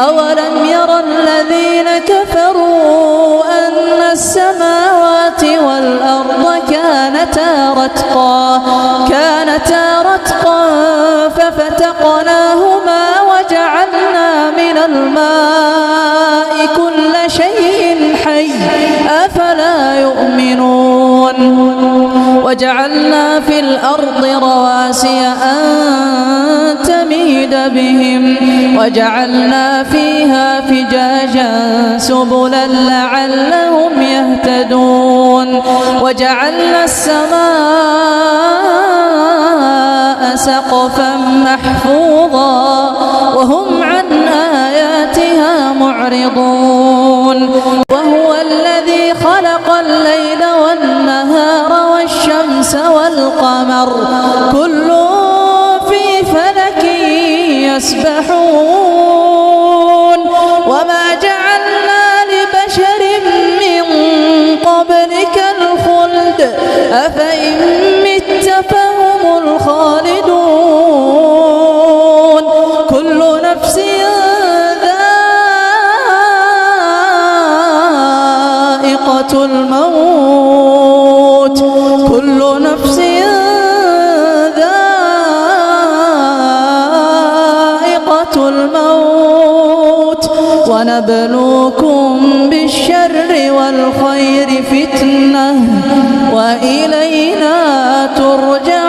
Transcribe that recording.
أولم ير الذين كفروا أن السماوات والأرض كانتا رتقا ففتقناهما وجعلنا من الماء كل شيء حي أفلا يؤمنون وجعلنا في الأرض رواسي أن تميد بهم وجعلنا فيها فجاجا سبلا لعلهم يهتدون وجعلنا السماء سقفا محفوظا وهم عن آياتها معرضون وهو الذي خلق الليل والنهار والشمس والقمر كل في فلك يسبحون وما جعلنا لبشر من قبلك الخلد أفإن مت فهم الخالدون كل نفس ذائقة الموت كل نفس ذائقة الموت ونبلوكم بالشر والخير فتنة وإلينا ترجعون.